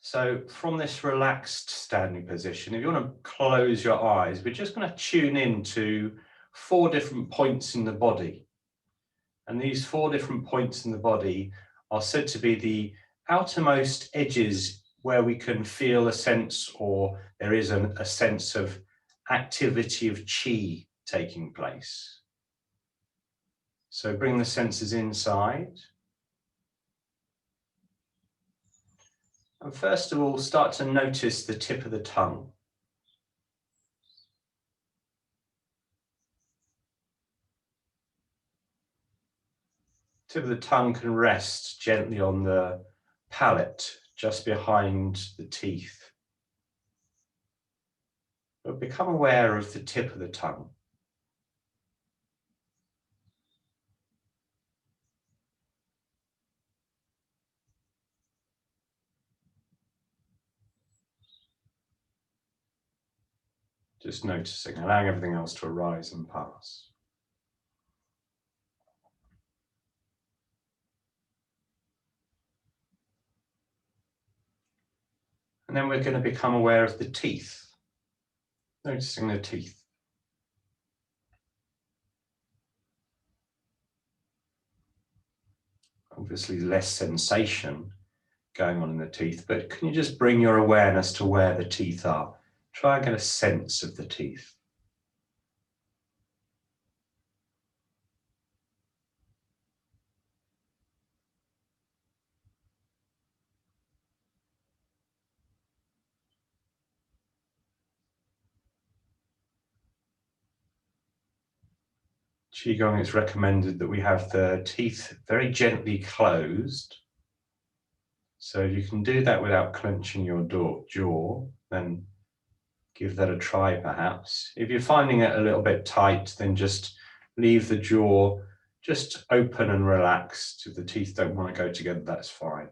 So from this relaxed standing position, if you want to close your eyes, we're just going to tune in to 4 different points in the body. And these 4 different points in the body are said to be the outermost edges where we can feel a sense, or there is a sense of activity of qi taking place. So bring the senses inside. And first of all, start to notice the tip of the tongue. Tip of the tongue can rest gently on the palate, just behind the teeth. But become aware of the tip of the tongue. Just noticing, allowing everything else to arise and pass. And then we're going to become aware of the teeth, noticing the teeth. Obviously less sensation going on in the teeth, but can you just bring your awareness to where the teeth are? Try and get a sense of the teeth. QiGong, it's recommended that we have the teeth very gently closed. So you can do that without clenching your jaw, then give that a try perhaps. If you're finding it a little bit tight, then just leave the jaw just open and relaxed. If the teeth don't want to go together, that's fine.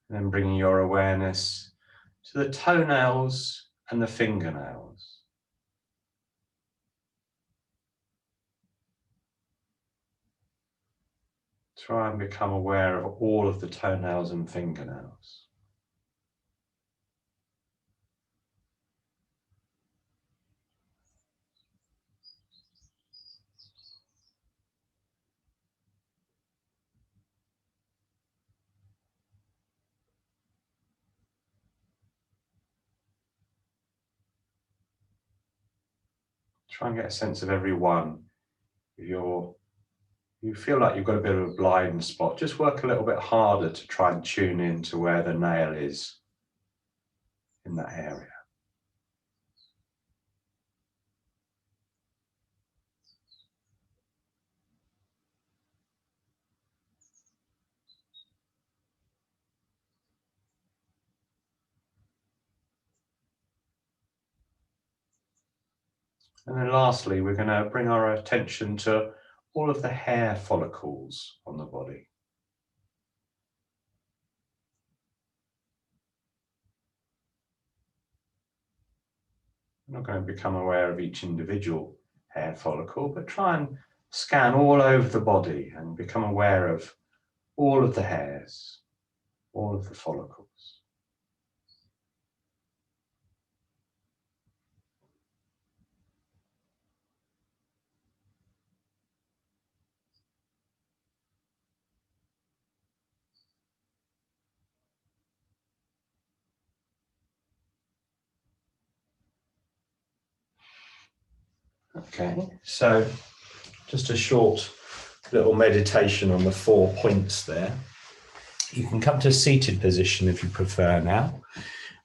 And then bringing your awareness to the toenails and the fingernails. Try and become aware of all of the toenails and fingernails. Try and get a sense of every one. If you feel like you've got a bit of a blind spot, just work a little bit harder to try and tune in to where the nail is in that area. And then lastly, we're going to bring our attention to all of the hair follicles on the body. We're not going to become aware of each individual hair follicle, but try and scan all over the body and become aware of all of the hairs, all of the follicles. Okay, so just a short little meditation on the 4 points there. You can come to a seated position if you prefer now.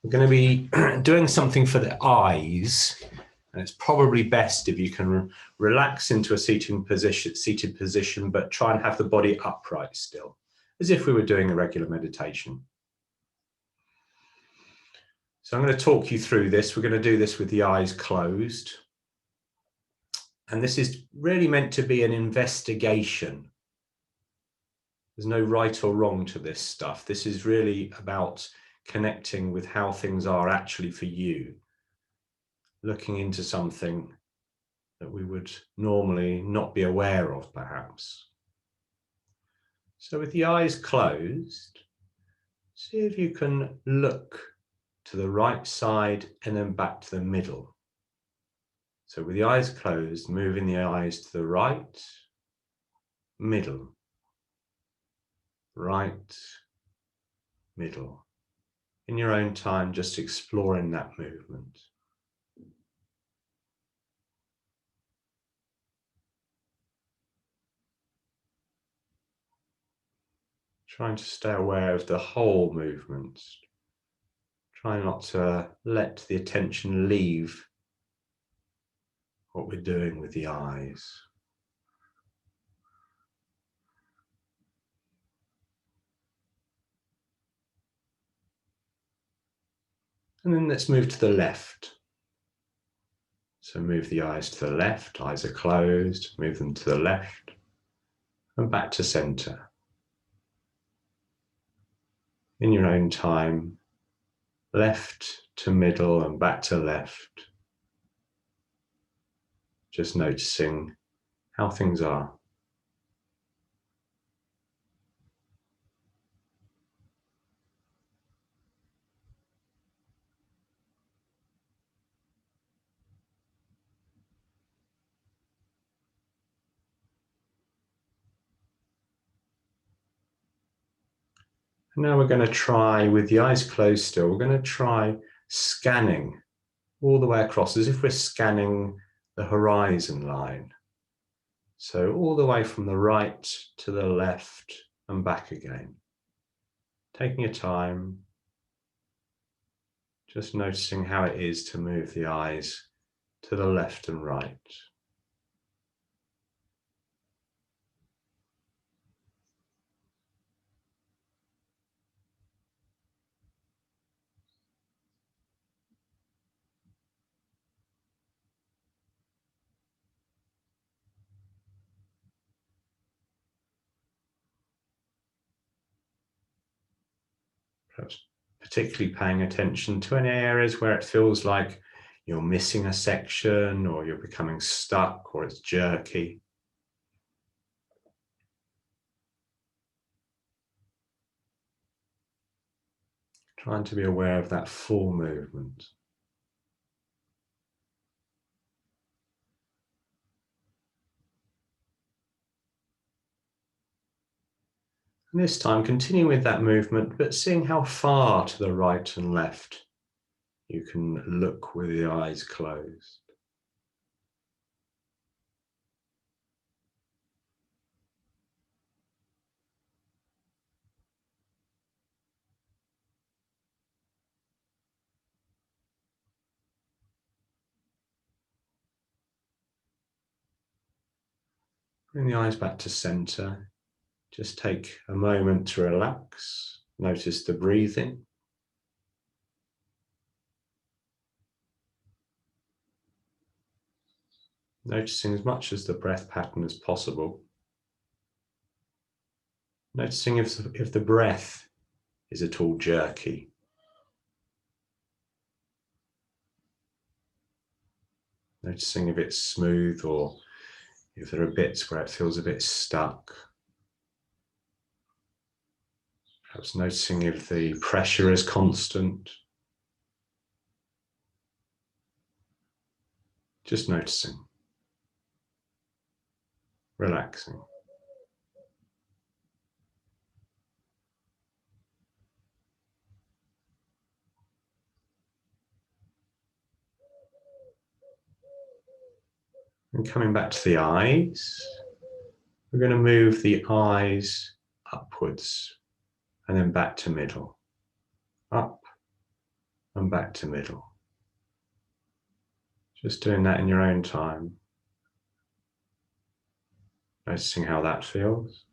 We're going to be doing something for the eyes, and it's probably best if you can relax into a seated position, but try and have the body upright still, as if we were doing a regular meditation. So I'm going to talk you through this. We're going to do this with the eyes closed. And this is really meant to be an investigation. There's no right or wrong to this stuff. This is really about connecting with how things are actually for you. Looking into something that we would normally not be aware of, perhaps. So with the eyes closed, see if you can look to the right side and then back to the middle. So with the eyes closed, moving the eyes to the right, middle, right, middle. In your own time, just exploring that movement. Trying to stay aware of the whole movement. Try not to let the attention leave what we're doing with the eyes. And then let's move to the left. So move the eyes to the left, eyes are closed, move them to the left and back to center. In your own time, left to middle and back to left. Just noticing how things are. And now we're going to try, with the eyes closed still, we're going to try scanning all the way across as if we're scanning the horizon line. So all the way from the right to the left and back again. Taking your time, just noticing how it is to move the eyes to the left and right. Perhaps particularly paying attention to any areas where it feels like you're missing a section or you're becoming stuck or it's jerky. Trying to be aware of that full movement. And this time, continue with that movement, but seeing how far to the right and left you can look with the eyes closed. Bring the eyes back to center. Just take a moment to relax. Notice the breathing. Noticing as much as the breath pattern as possible. Noticing if the breath is at all jerky. Noticing if it's smooth or if there are bits where it feels a bit stuck. Perhaps noticing if the pressure is constant. Just noticing. Relaxing. And coming back to the eyes, we're going to move the eyes upwards and then back to middle. Up and back to middle. Just doing that in your own time. Noticing how that feels.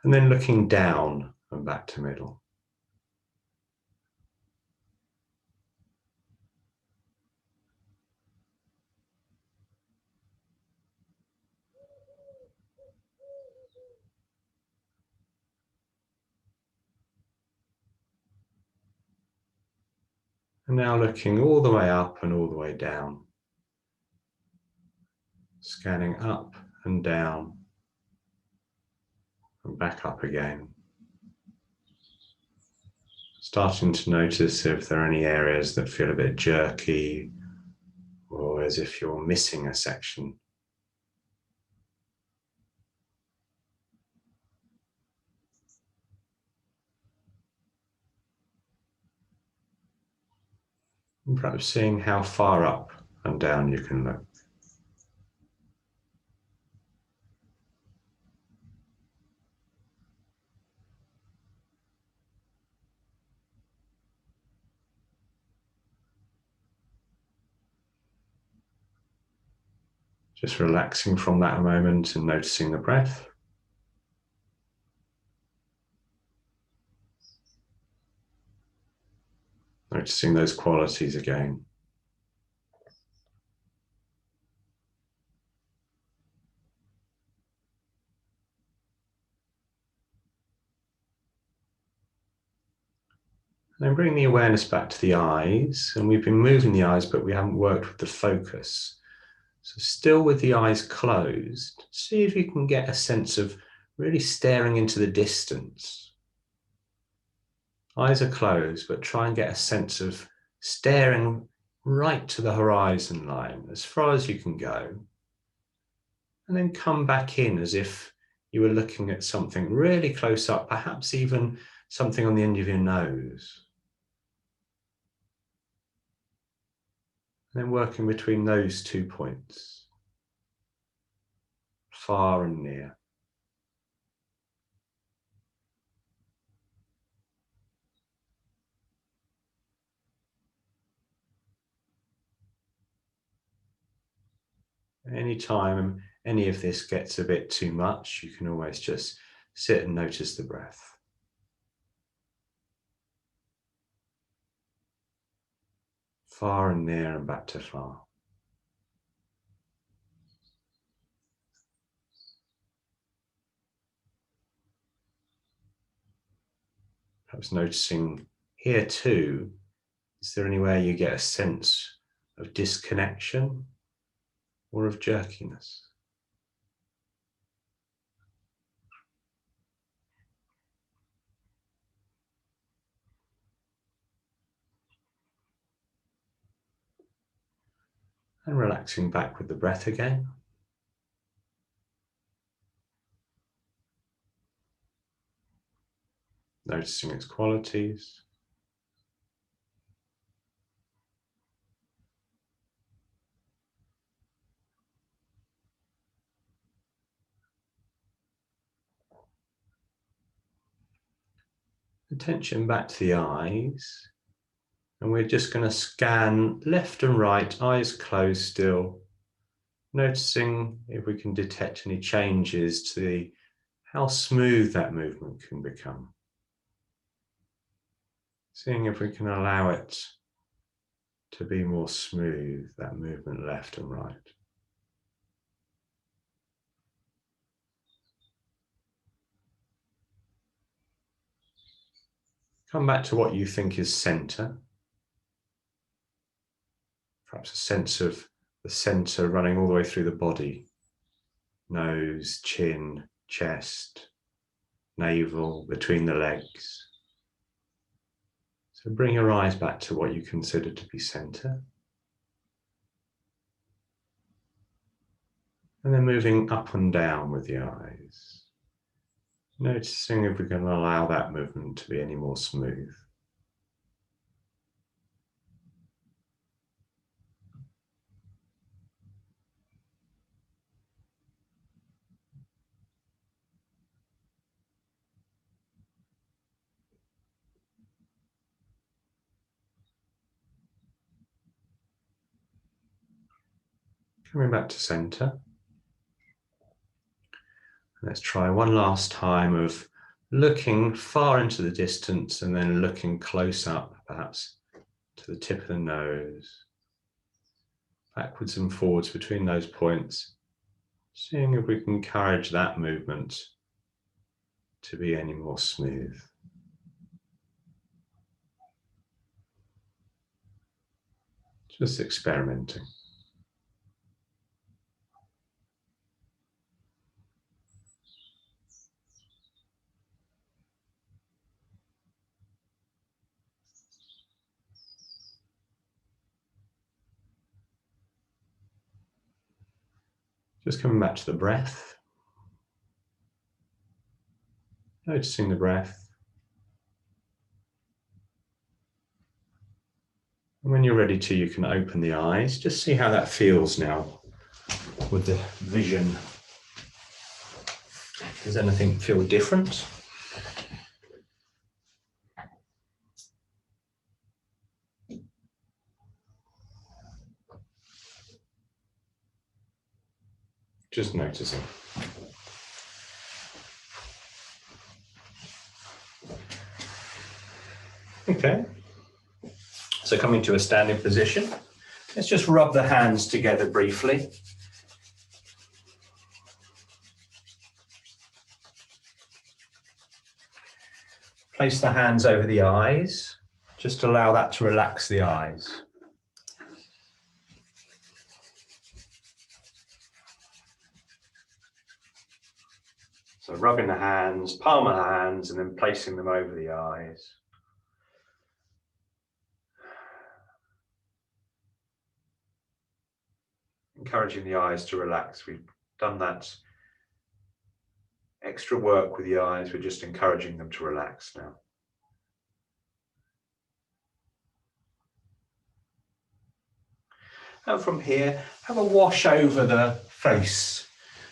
And then looking down and back to middle. And now looking all the way up and all the way down. Scanning up and down and back up again. Starting to notice if there are any areas that feel a bit jerky or as if you're missing a section. And perhaps seeing how far up and down you can look. Just relaxing from that a moment and noticing the breath. Noticing those qualities again. Then bring the awareness back to the eyes, and we've been moving the eyes, but we haven't worked with the focus. So still with the eyes closed, see if you can get a sense of really staring into the distance. Eyes are closed, but try and get a sense of staring right to the horizon line, as far as you can go. And then come back in as if you were looking at something really close up, perhaps even something on the end of your nose. And then working between those 2 points, far and near. Anytime any of this gets a bit too much, you can always just sit and notice the breath. Far and near and back to far. Perhaps noticing here too, is there anywhere you get a sense of disconnection or of jerkiness? And relaxing back with the breath again. Noticing its qualities. Attention back to the eyes. And we're just going to scan left and right, eyes closed still. Noticing if we can detect any changes to how smooth that movement can become. Seeing if we can allow it to be more smooth, that movement left and right. Come back to what you think is center. Perhaps a sense of the center running all the way through the body. Nose, chin, chest, navel, between the legs. So bring your eyes back to what you consider to be center. And then moving up and down with the eyes. Noticing if we can allow that movement to be any more smooth. Coming back to center. Let's try one last time of looking far into the distance and then looking close up, perhaps to the tip of the nose, backwards and forwards between those points, seeing if we can encourage that movement to be any more smooth. Just experimenting. Just coming back to the breath. Noticing the breath. And when you're ready to, you can open the eyes. Just see how that feels now with the vision. Does anything feel different? Just noticing. Okay. So coming to a standing position, let's just rub the hands together briefly. Place the hands over the eyes. Just allow that to relax the eyes. So rubbing the hands, palm of the hands, and then placing them over the eyes. Encouraging the eyes to relax. We've done that extra work with the eyes. We're just encouraging them to relax now. And from here, have a wash over the face.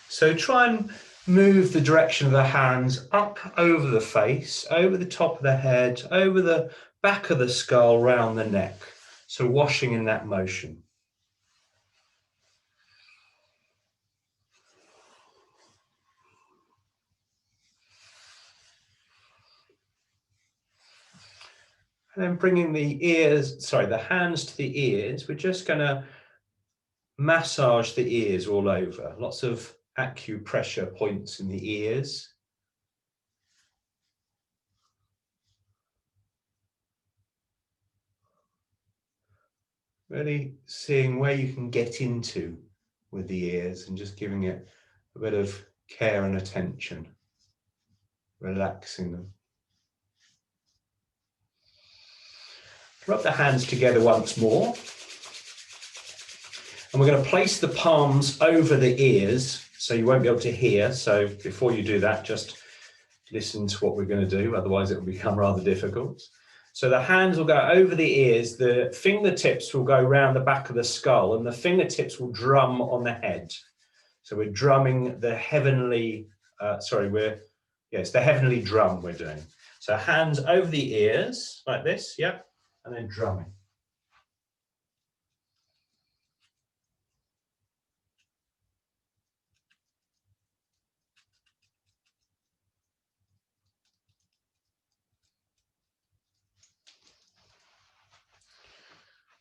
So try and move the direction of the hands up over the face, over the top of the head, over the back of the skull, round the neck. So washing in that motion. And then bringing the hands to the ears, we're just going to massage the ears all over. Lots of acupressure points in the ears. Really seeing where you can get into with the ears and just giving it a bit of care and attention, relaxing them. Rub the hands together once more. And we're going to place the palms over the ears so you won't be able to hear. So before you do that, just listen to what we're going to do. Otherwise, it will become rather difficult. So the hands will go over the ears. The fingertips will go around the back of the skull and the fingertips will drum on the head. So we're drumming the heavenly, the heavenly drum we're doing. So hands over the ears like this, yeah, and then drumming.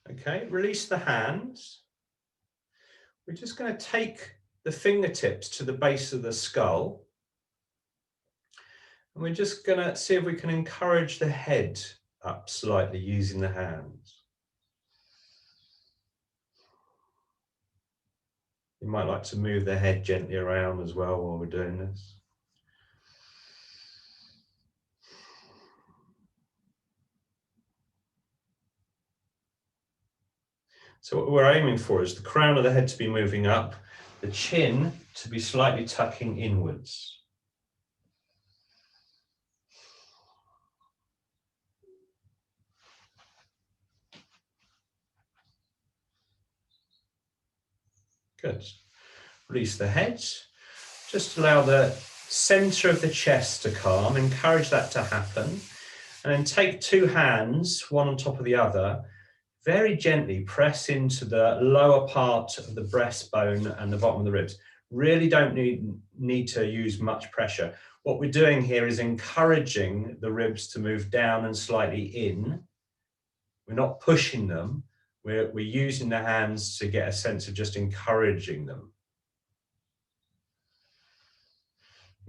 Okay, release the hands. We're just going to take the fingertips to the base of the skull. And we're just going to see if we can encourage the head up slightly using the hands. You might like to move the head gently around as well while we're doing this. So what we're aiming for is the crown of the head to be moving up, the chin to be slightly tucking inwards. Good. Release the head. Just allow the center of the chest to calm. Encourage that to happen. And then take two hands, one on top of the other. Very gently press into the lower part of the breastbone and the bottom of the ribs. Really don't need to use much pressure. What we're doing here is encouraging the ribs to move down and slightly in. We're not pushing them. We're using the hands to get a sense of just encouraging them.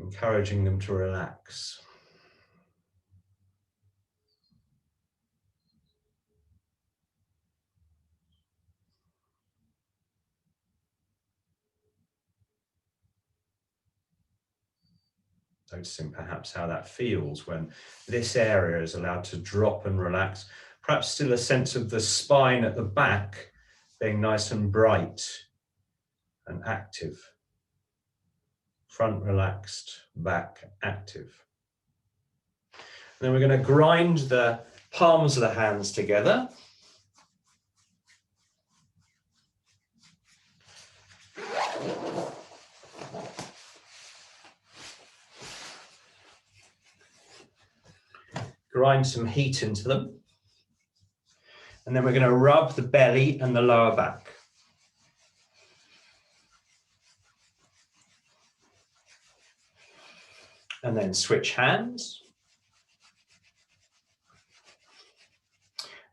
Encouraging them to relax. Noticing perhaps how that feels when this area is allowed to drop and relax. Perhaps still a sense of the spine at the back being nice and bright and active. Front relaxed, back active. And then we're going to grind the palms of the hands together. Grind some heat into them. And then we're going to rub the belly and the lower back. And then switch hands.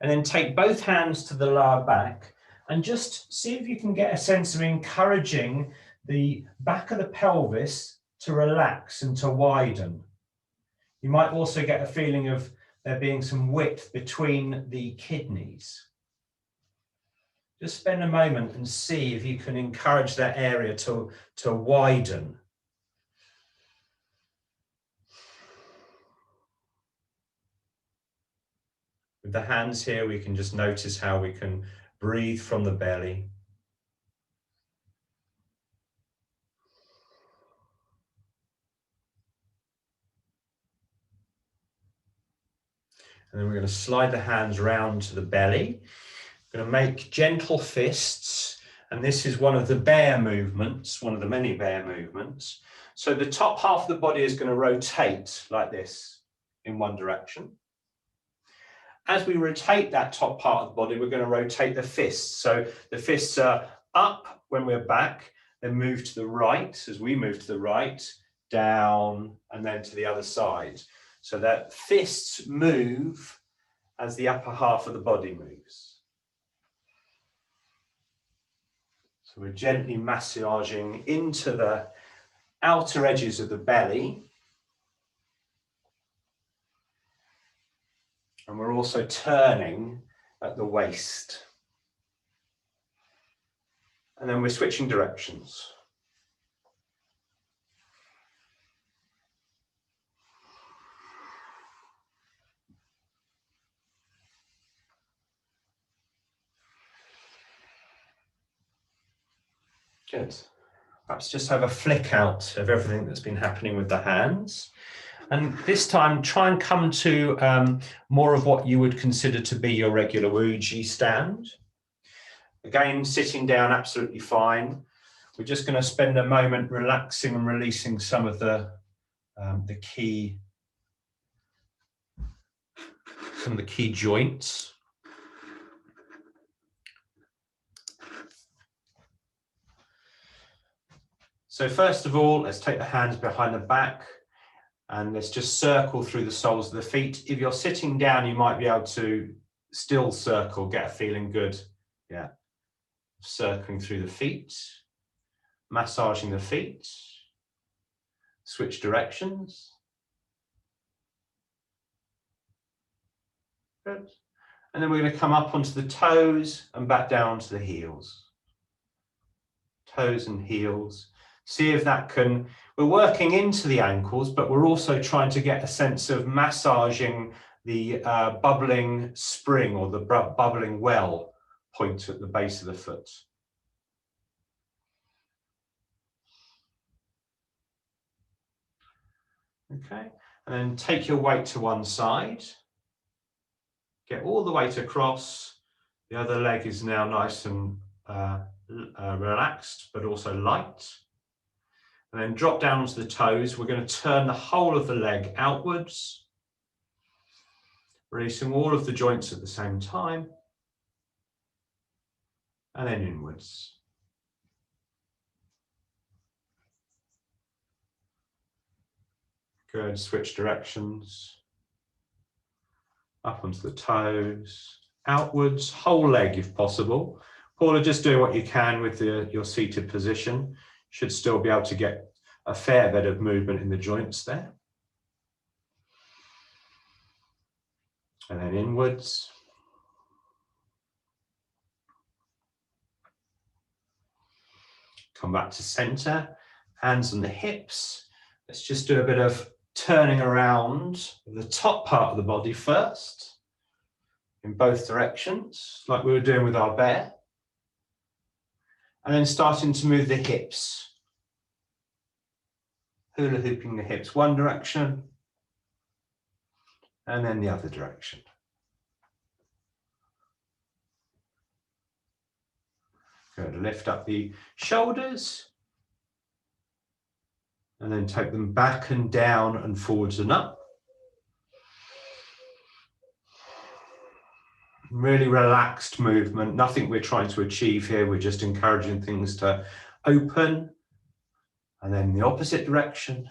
And then take both hands to the lower back and just see if you can get a sense of encouraging the back of the pelvis to relax and to widen. You might also get a feeling of there being some width between the kidneys. Just spend a moment and see if you can encourage that area to widen. With the hands here, we can just notice how we can breathe from the belly. And then we're going to slide the hands round to the belly. We're going to make gentle fists. And this is one of the bear movements, one of the many bear movements. So the top half of the body is going to rotate like this in one direction. As we rotate that top part of the body, we're going to rotate the fists. So the fists are up when we're back, then move to the right as we move to the right, down, and then to the other side. So that fists move as the upper half of the body moves. So we're gently massaging into the outer edges of the belly. And we're also turning at the waist. And then we're switching directions. Good. Perhaps just have a flick out of everything that's been happening with the hands. And this time, try and come to more of what you would consider to be your regular Wuji stand. Again, sitting down absolutely fine. We're just going to spend a moment relaxing and releasing some of the key joints. So first of all, let's take the hands behind the back. And let's just circle through the soles of the feet. If you're sitting down, you might be able to still circle, get a feeling good. Yeah. Circling through the feet, massaging the feet, switch directions. Good. And then we're going to come up onto the toes and back down to the heels. Toes and heels. See if that can, we're working into the ankles, but we're also trying to get a sense of massaging the bubbling spring or the bubbling well point at the base of the foot. Okay, and then take your weight to one side. Get all the weight across. The other leg is now nice and relaxed, but also light. And then drop down onto the toes. We're going to turn the whole of the leg outwards, releasing all of the joints at the same time, and then inwards. Good, switch directions. Up onto the toes, outwards, whole leg if possible. Paula, just doing what you can with your seated position. Should still be able to get a fair bit of movement in the joints there. And then inwards. Come back to center, hands on the hips. Let's just do a bit of turning around the top part of the body first, in both directions, like we were doing with our bear. And then starting to move the hips. Hula hooping the hips one direction, and then the other direction. Good, lift up the shoulders, and then take them back and down and forwards and up. Really relaxed movement, nothing we're trying to achieve here, we're just encouraging things to open. And then the opposite direction.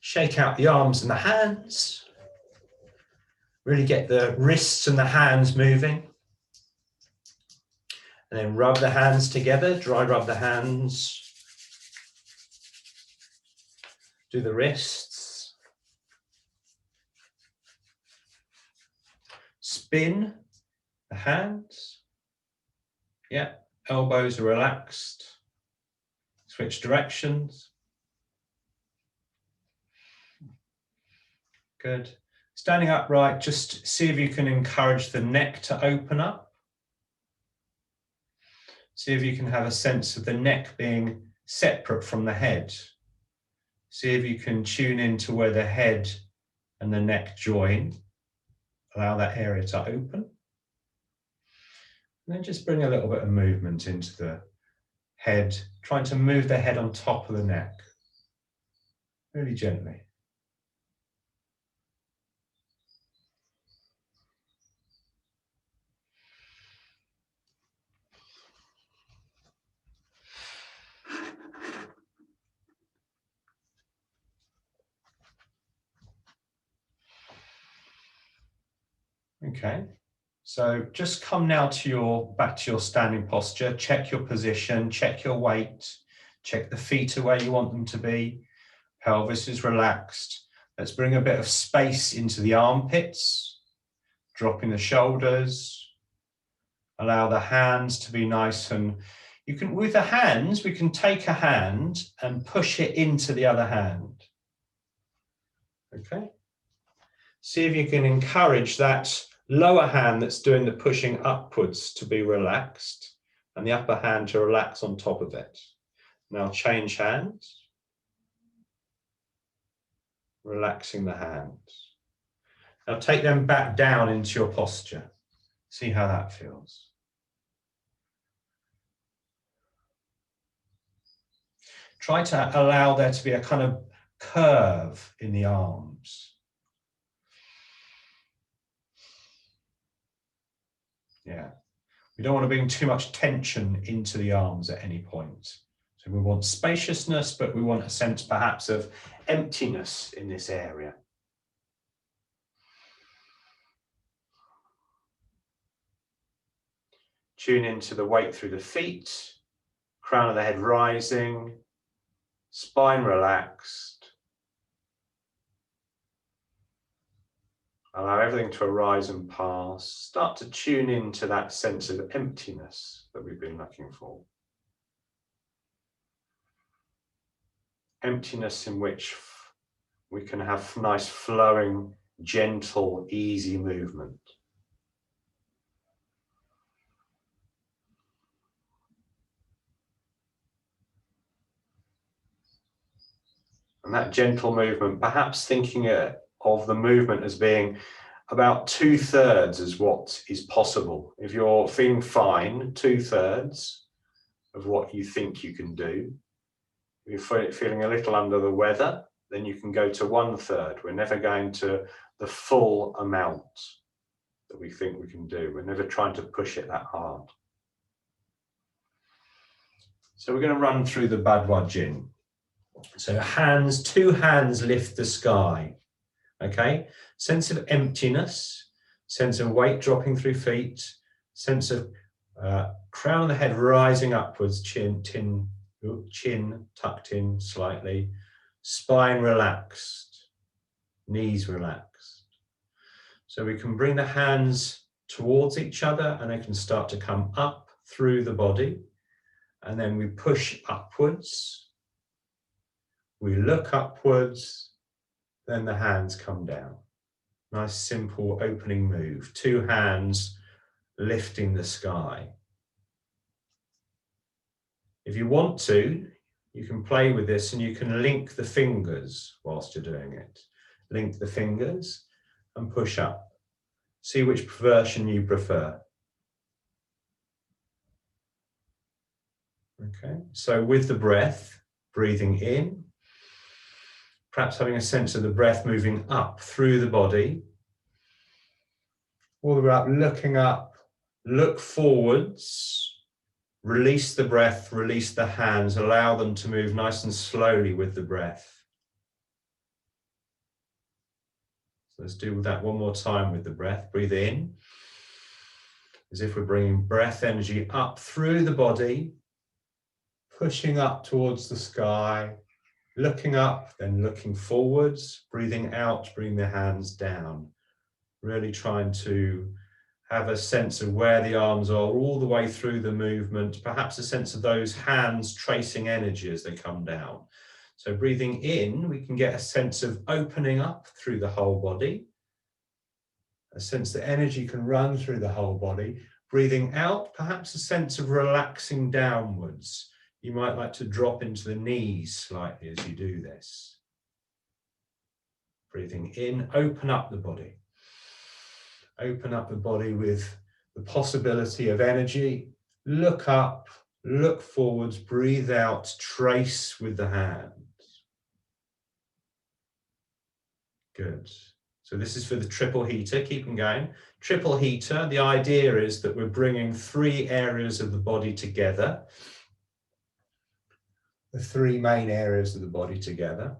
Shake out the arms and the hands. Really get the wrists and the hands moving. And then rub the hands together, dry rub the hands. Do the wrists. Spin the hands. Yeah, elbows are relaxed. Switch directions. Good. Standing upright, just see if you can encourage the neck to open up. See if you can have a sense of the neck being separate from the head. See if you can tune into where the head and the neck join. Allow that area to open. And then just bring a little bit of movement into the head, trying to move the head on top of the neck, really gently. Okay. So just come now to back to your standing posture, check your position, check your weight, check the feet are where you want them to be, pelvis is relaxed. Let's bring a bit of space into the armpits, dropping the shoulders, allow the hands to be nice and you can, with the hands, we can take a hand and push it into the other hand. Okay. See if you can encourage that lower hand that's doing the pushing upwards to be relaxed and the upper hand to relax on top of it. Now change hands. Relaxing the hands. Now take them back down into your posture. See how that feels. Try to allow there to be a kind of curve in the arms. Yeah, we don't want to bring too much tension into the arms at any point. So we want spaciousness, but we want a sense perhaps of emptiness in this area. Tune into the weight through the feet, crown of the head rising, spine relaxed. Allow everything to arise and pass. Start to tune into that sense of emptiness that we've been looking for. Emptiness in which we can have nice flowing, gentle, easy movement. And that gentle movement, perhaps thinking of the movement as being about 2/3 is what is possible. If you're feeling fine, 2/3 of what you think you can do. If you're feeling a little under the weather, then you can go to 1/3. We're never going to the full amount that we think we can do. We're never trying to push it that hard. So we're going to run through the Ba Duan Jin. So hands, 2 hands lift the sky. Okay, sense of emptiness, sense of weight dropping through feet, sense of crown of the head rising upwards, chin tucked in slightly, spine relaxed, knees relaxed. So we can bring the hands towards each other and they can start to come up through the body. And then we push upwards. We look upwards, then the hands come down. Nice, simple opening move. 2 hands lifting the sky. If you want to, you can play with this and you can link the fingers whilst you're doing it. Link the fingers and push up. See which version you prefer. Okay, so with the breath, breathing in, perhaps having a sense of the breath moving up through the body, all the way up, looking up, look forwards, release the breath, release the hands, allow them to move nice and slowly with the breath. So let's do that one more time with the breath. Breathe in, as if we're bringing breath energy up through the body, pushing up towards the sky, looking up, then looking forwards, breathing out, bring the hands down. Really trying to have a sense of where the arms are all the way through the movement, perhaps a sense of those hands tracing energy as they come down. So breathing in, we can get a sense of opening up through the whole body, a sense that energy can run through the whole body. Breathing out, perhaps a sense of relaxing downwards. You might like to drop into the knees slightly as you do this. Breathing in, open up the body. Open up the body with the possibility of energy. Look up, look forwards, breathe out, trace with the hands. Good. So this is for the triple heater, keep them going. Triple heater, the idea is that we're bringing 3 areas of the body together. The 3 main areas of the body together.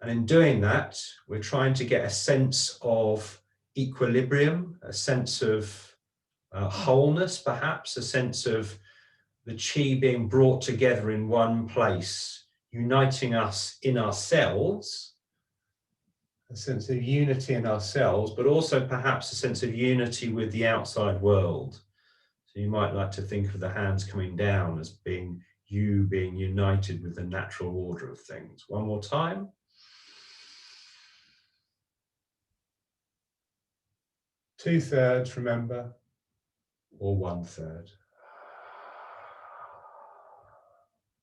And in doing that, we're trying to get a sense of equilibrium, a sense of wholeness, perhaps, a sense of the chi being brought together in one place, uniting us in ourselves, a sense of unity in ourselves, but also perhaps a sense of unity with the outside world. So you might like to think of the hands coming down as being you being united with the natural order of things. One more time. Two-thirds, remember, or 1/3.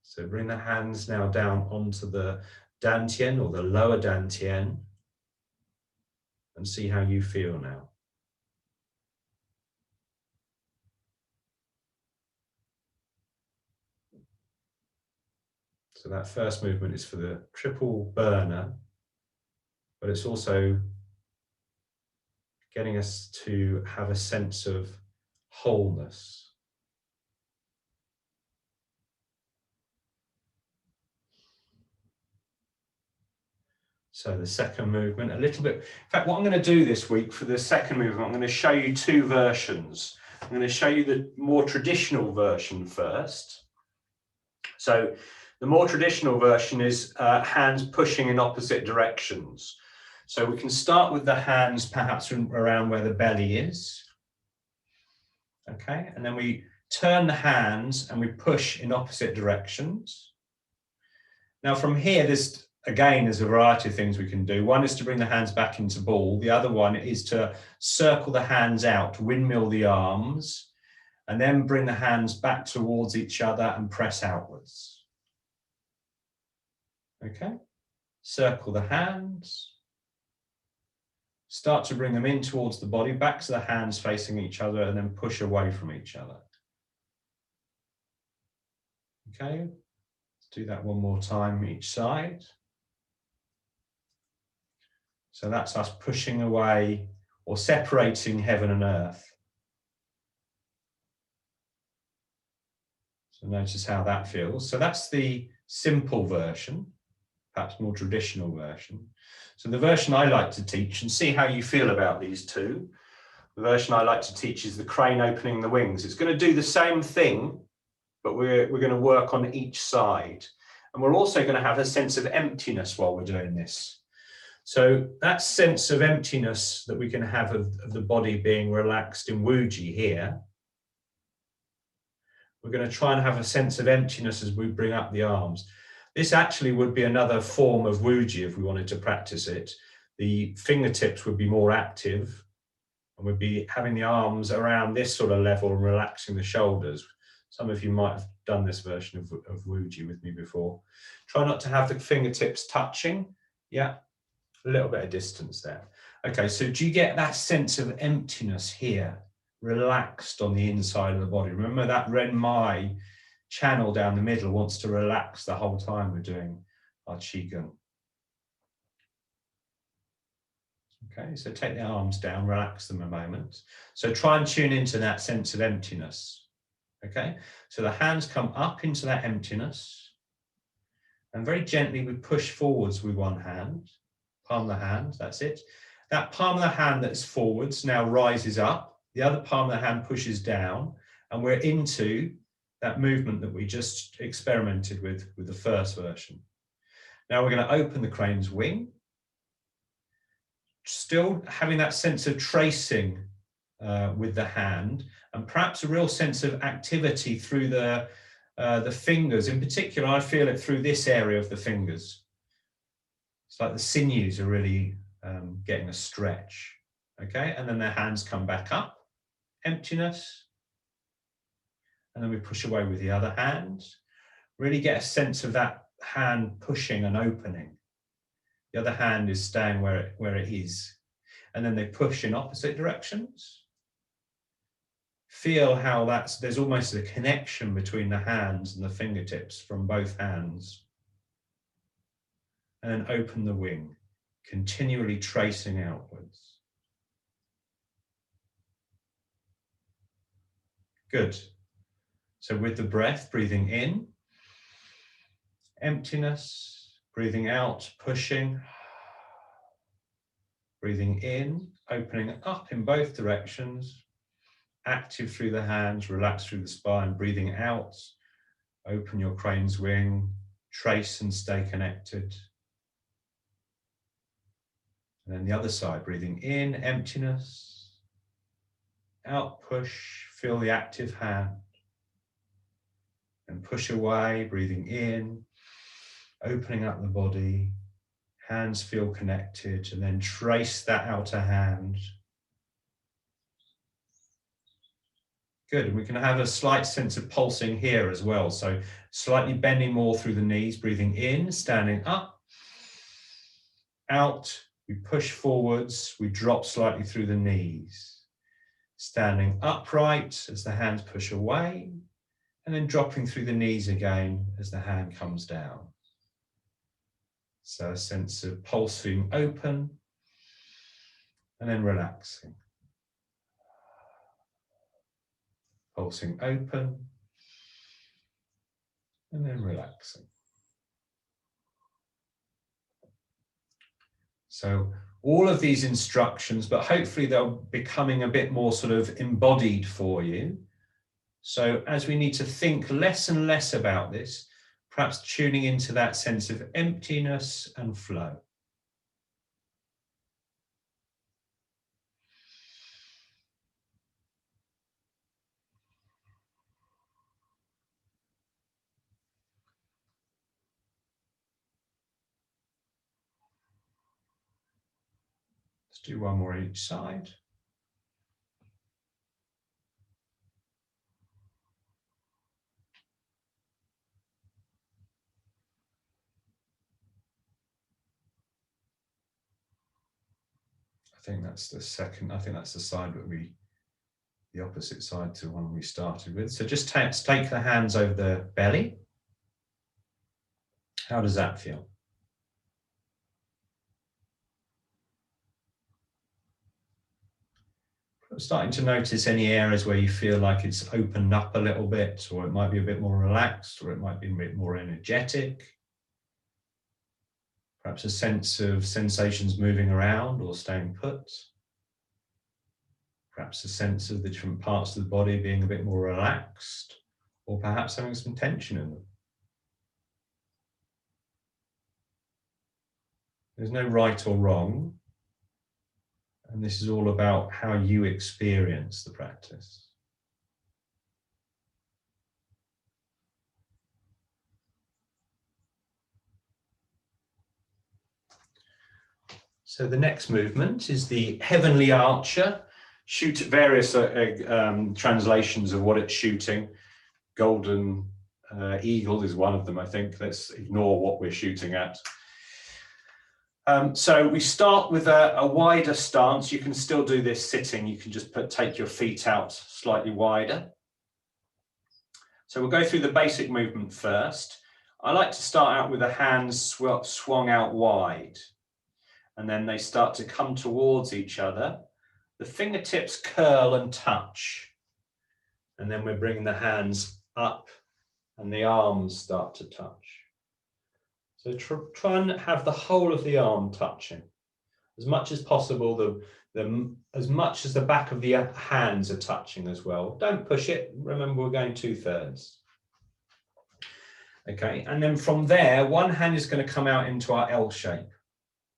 So bring the hands now down onto the dantian or the lower dantian and see how you feel now. So that first movement is for the triple burner, but it's also getting us to have a sense of wholeness. So the second movement, a little bit, in fact, what I'm going to do this week for the second movement, I'm going to show you 2 versions. I'm going to show you the more traditional version first. So the more traditional version is hands pushing in opposite directions. So we can start with the hands perhaps around where the belly is. Okay, and then we turn the hands and we push in opposite directions. Now from here, there's a variety of things we can do. One is to bring the hands back into ball. The other one is to circle the hands out, windmill the arms, and then bring the hands back towards each other and press outwards. Okay, circle the hands. Start to bring them in towards the body, back to the hands facing each other, and then push away from each other. Okay, let's do that one more time each side. So that's us pushing away or separating heaven and earth. So notice how that feels. So that's the simple version, perhaps more traditional version. So the version I like to teach, and see how you feel about these 2. The version I like to teach is the crane opening the wings. It's going to do the same thing, but we're going to work on each side. And we're also going to have a sense of emptiness while we're doing this. So that sense of emptiness that we can have of the body being relaxed in Wuji here, We're going to try and have a sense of emptiness as we bring up the arms. This actually would be another form of Wuji if we wanted to practice it. The fingertips would be more active, and we'd be having the arms around this sort of level and relaxing the shoulders. Some of you might have done this version of Wuji with me before. Try not to have the fingertips touching. Yeah, a little bit of distance there. Okay, so do you get that sense of emptiness here, relaxed on the inside of the body? Remember that Ren Mai channel down the middle wants to relax the whole time we're doing our QiGong. Okay, so take the arms down, relax them a moment. So try and tune into that sense of emptiness. Okay, so the hands come up into that emptiness, and very gently we push forwards with one hand, palm of the hand, that's it. That palm of the hand that's forwards now rises up, the other palm of the hand pushes down, and we're into that movement that we just experimented with the first version. Now we're going to open the crane's wing, still having that sense of tracing with the hand, and perhaps a real sense of activity through the fingers. In particular, I feel it through this area of the fingers. It's like the sinews are really getting a stretch. Okay, and then their hands come back up, emptiness, and then we push away with the other hand. Really get a sense of that hand pushing and opening. The other hand is staying where it is. And then they push in opposite directions. Feel how there's almost a connection between the hands and the fingertips from both hands. And then open the wing, continually tracing outwards. Good. So with the breath, breathing in, emptiness, breathing out, pushing, breathing in, opening up in both directions, active through the hands, relax through the spine, breathing out, open your crane's wing, trace and stay connected. And then the other side, breathing in, emptiness, out, push, feel the active hand, and push away, breathing in, opening up the body, hands feel connected, and then trace that outer hand. Good, and we can have a slight sense of pulsing here as well. So slightly bending more through the knees, breathing in, standing up, out, we push forwards, we drop slightly through the knees. Standing upright as the hands push away, and then dropping through the knees again as the hand comes down. So a sense of pulsing open, and then relaxing. Pulsing open, and then relaxing. So all of these instructions, but hopefully they're becoming a bit more sort of embodied for you. So as we need to think less and less about this, perhaps tuning into that sense of emptiness and flow. Let's do one more each side. I think that's the second, I think that's the side that the opposite side to the one we started with. So just take the hands over the belly. How does that feel? Starting to notice any areas where you feel like it's opened up a little bit, or it might be a bit more relaxed, or it might be a bit more energetic. Perhaps a sense of sensations moving around or staying put. Perhaps a sense of the different parts of the body being a bit more relaxed, or perhaps having some tension in them. There's no right or wrong. And this is all about how you experience the practice. So the next movement is the Heavenly Archer. Shoot at various translations of what it's shooting. Golden Eagle is one of them, I think. Let's ignore what we're shooting at. So we start with a wider stance. You can still do this sitting. You can just take your feet out slightly wider. So we'll go through the basic movement first. I like to start out with the hands swung out wide, and then they start to come towards each other. The fingertips curl and touch, and then we're bringing the hands up and the arms start to touch. So try and have the whole of the arm touching. As much as possible, as much as the back of the hands are touching as well. Don't push it. Remember, we're going 2/3. Okay, and then from there, one hand is going to come out into our L shape.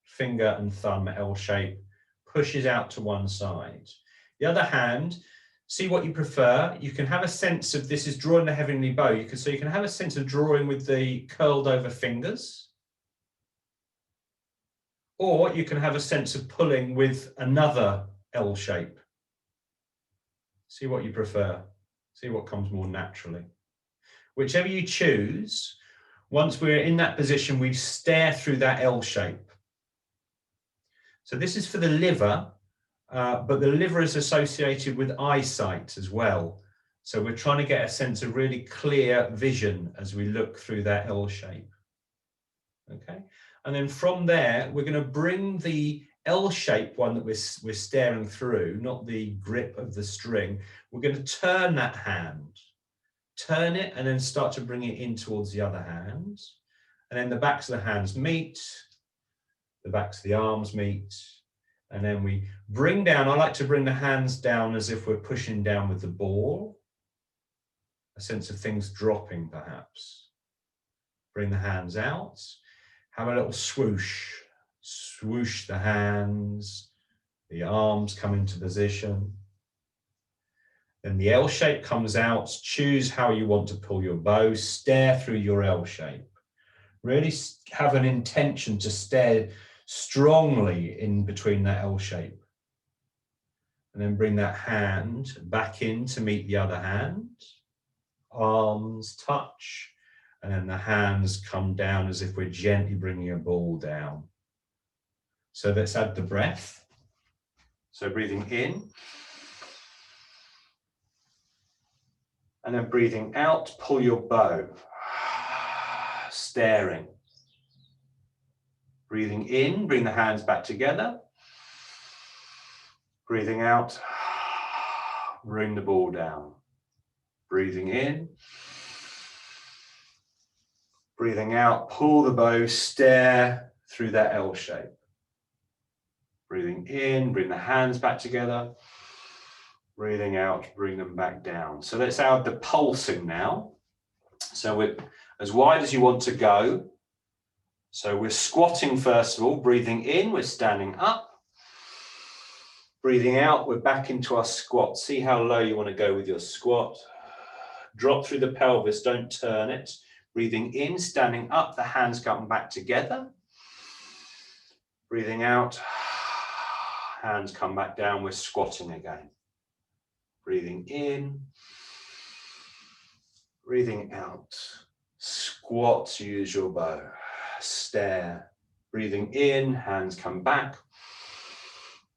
Finger and thumb L shape, pushes out to one side. The other hand, see what you prefer. You can have a sense of this is drawing the heavenly bow. So you can have a sense of drawing with the curled over fingers. Or you can have a sense of pulling with another L shape. See what you prefer. See what comes more naturally. Whichever you choose, once we're in that position, we stare through that L shape. So this is for the liver, but the liver is associated with eyesight as well. So we're trying to get a sense of really clear vision as we look through that L shape. Okay, and then from there, we're going to bring the L shape one that we're staring through, not the grip of the string. We're going to turn that hand, turn it, and then start to bring it in towards the other hand. And then the backs of the hands meet, the backs of the arms meet, and then we bring down. I like to bring the hands down as if we're pushing down with the ball. A sense of things dropping, perhaps. Bring the hands out. Have a little swoosh. Swoosh the hands. The arms come into position. Then the L shape comes out. Choose how you want to pull your bow. Stare through your L shape. Really have an intention to stare strongly in between that L shape. And then bring that hand back in to meet the other hand. Arms touch. And then the hands come down as if we're gently bringing a ball down. So let's add the breath. So breathing in. And then breathing out, pull your bow. Staring. Breathing in, bring the hands back together. Breathing out, bring the ball down. Breathing in. Breathing out, pull the bow, stare through that L shape. Breathing in, bring the hands back together. Breathing out, bring them back down. So let's add the pulsing now. So we're as wide as you want to go. So we're squatting first of all, breathing in, we're standing up. Breathing out, we're back into our squat. See how low you want to go with your squat. Drop through the pelvis, don't turn it. Breathing in, standing up, the hands come back together. Breathing out, hands come back down, we're squatting again. Breathing in, breathing out. Squat, use your bow. Stare. Breathing in, hands come back.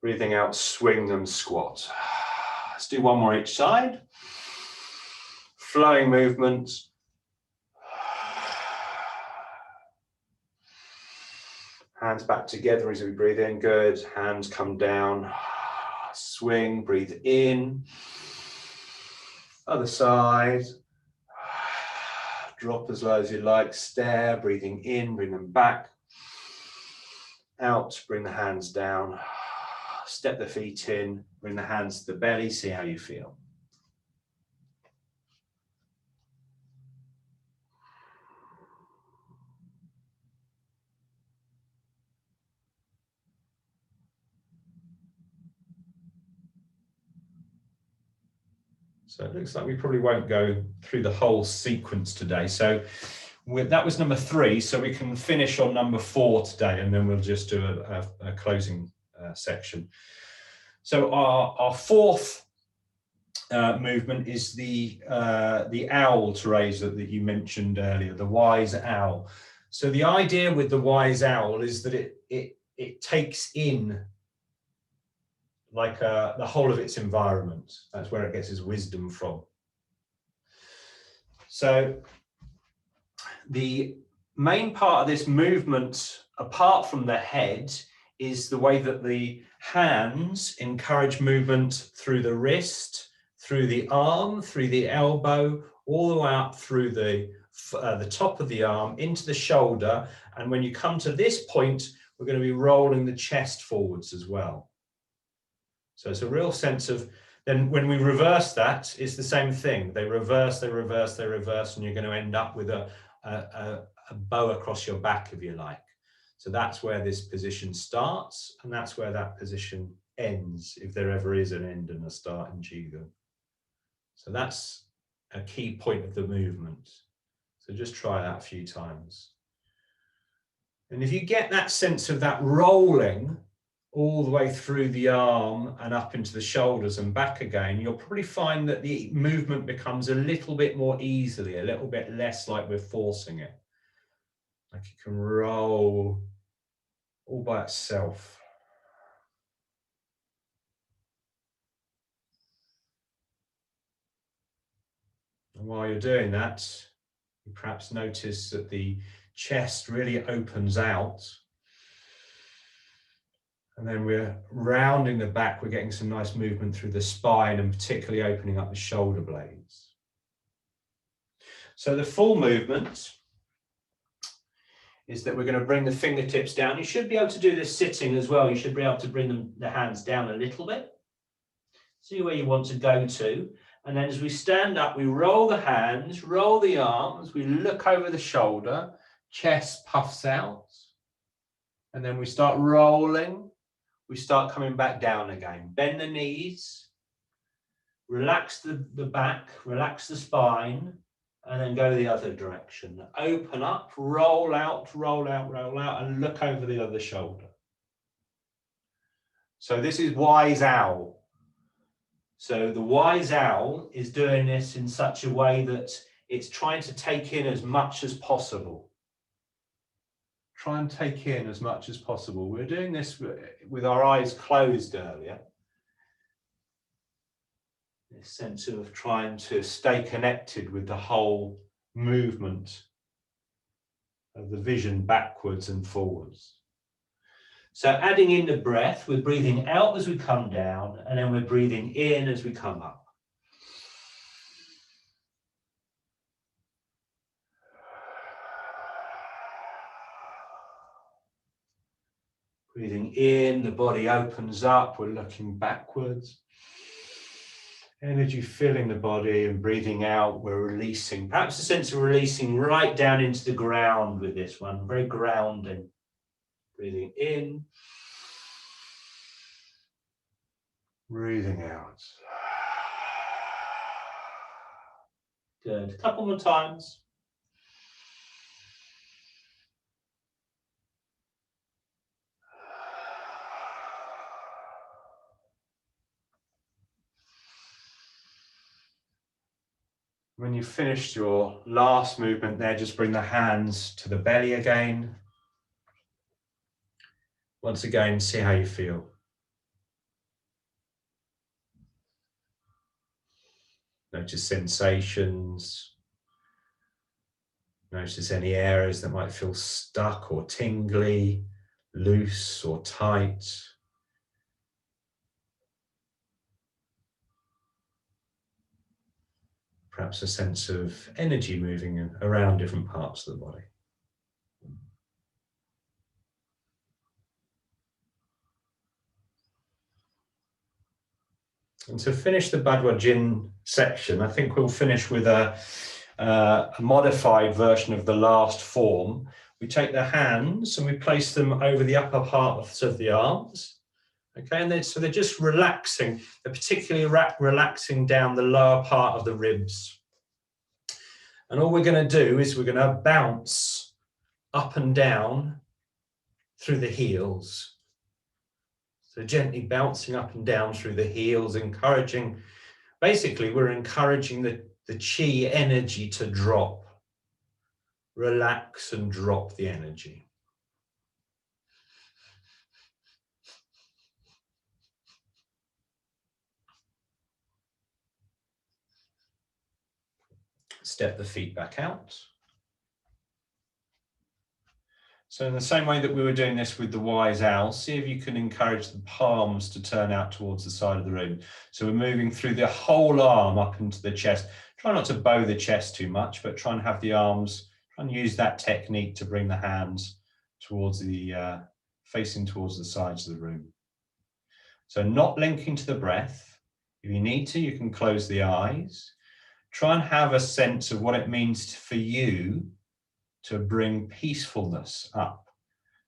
Breathing out, swing them, squat. Let's do one more each side. Flowing movement. Hands back together as we breathe in, good. Hands come down, swing, breathe in. Other side. Drop as low as you like, stare, breathing in, bring them back. Out, bring the hands down. Step the feet in, bring the hands to the belly, see how you feel. So it looks like we probably won't go through the whole sequence today. So that was number 3, so we can finish on number 4 today, and then we'll just do a closing section. So our 4th movement is the owl to raise that you mentioned earlier, the wise owl. So the idea with the wise owl is that it takes in like the whole of its environment. That's where it gets its wisdom from. So the main part of this movement, apart from the head, is the way that the hands encourage movement through the wrist, through the arm, through the elbow, all the way up through the top of the arm, into the shoulder. And when you come to this point, we're going to be rolling the chest forwards as well. So it's a real sense of, then when we reverse that, it's the same thing. They reverse, they reverse, they reverse, and you're going to end up with a bow across your back, if you like. So that's where this position starts, and that's where that position ends, if there ever is an end and a start in QiGong. So that's a key point of the movement. So just try that a few times. And if you get that sense of that rolling all the way through the arm and up into the shoulders and back again, you'll probably find that the movement becomes a little bit more easily, a little bit less like we're forcing it. Like you can roll all by itself. And while you're doing that, you perhaps notice that the chest really opens out. And then we're rounding the back, we're getting some nice movement through the spine and particularly opening up the shoulder blades. So the full movement is that we're going to bring the fingertips down. You should be able to do this sitting as well. You should be able to bring the hands down a little bit. See where you want to go to. And then as we stand up, we roll the hands, roll the arms, we look over the shoulder, chest puffs out. And then we start rolling. We start coming back down again. Bend the knees, relax the back, relax the spine, and then go the other direction. Open up, roll out, roll out, roll out, and look over the other shoulder. So this is wise owl. So the wise owl is doing this in such a way that it's trying to take in as much as possible. Try and take in as much as possible. We're doing this with our eyes closed earlier. This sense of trying to stay connected with the whole movement of the vision backwards and forwards. So adding in the breath, we're breathing out as we come down, and then we're breathing in as we come up. Breathing in, the body opens up, we're looking backwards. Energy filling the body, and breathing out, we're releasing. Perhaps a sense of releasing right down into the ground with this one, very grounding. Breathing in. Breathing out. Good. A couple more times. When you've finished your last movement there, just bring the hands to the belly again. Once again, see how you feel. Notice sensations. Notice any areas that might feel stuck or tingly, loose or tight. Perhaps a sense of energy moving around different parts of the body. And to finish the Ba Duan Jin section, I think we'll finish with a modified version of the last form. We take the hands and we place them over the upper parts of the arms. Okay, and so they're just relaxing. They're particularly relaxing down the lower part of the ribs. And all we're going to do is we're going to bounce up and down through the heels. So gently bouncing up and down through the heels, encouraging, basically we're encouraging the qi energy to drop. Relax and drop the energy. Step the feet back out. So in the same way that we were doing this with the wise owl, see if you can encourage the palms to turn out towards the side of the room. So we're moving through the whole arm up into the chest. Try not to bow the chest too much, but try and have the arms, try and use that technique to bring the hands towards the, facing towards the sides of the room. So not linking to the breath. If you need to, you can close the eyes. Try and have a sense of what it means for you to bring peacefulness up.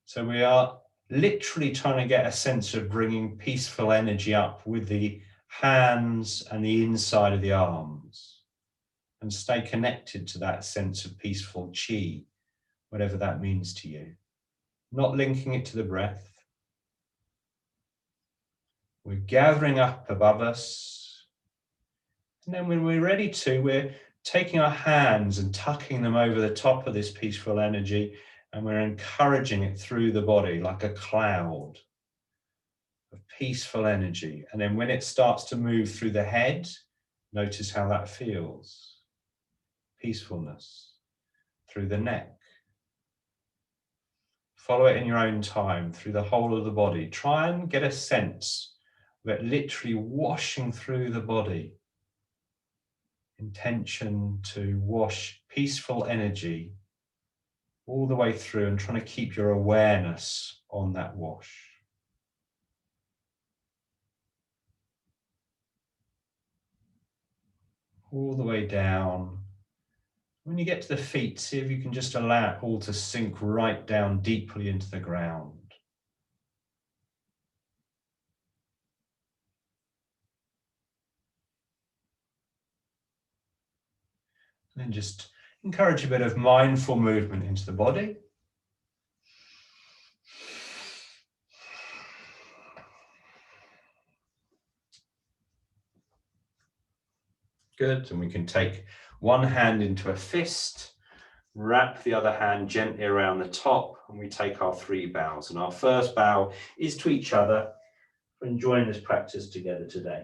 So we are literally trying to get a sense of bringing peaceful energy up with the hands and the inside of the arms, and stay connected to that sense of peaceful qi, whatever that means to you. Not linking it to the breath. We're gathering up above us. And then when we're ready to, we're taking our hands and tucking them over the top of this peaceful energy, and we're encouraging it through the body like a cloud of peaceful energy. And then when it starts to move through the head, notice how that feels. Peacefulness through the neck. Follow it in your own time through the whole of the body. Try and get a sense of it literally washing through the body. Intention to wash peaceful energy all the way through, and trying to keep your awareness on that wash. All the way down. When you get to the feet, see if you can just allow it all to sink right down deeply into the ground. And then just encourage a bit of mindful movement into the body. Good, and we can take one hand into a fist, wrap the other hand gently around the top, and we take our 3 bows. And our first bow is to each other for enjoying this practice together today.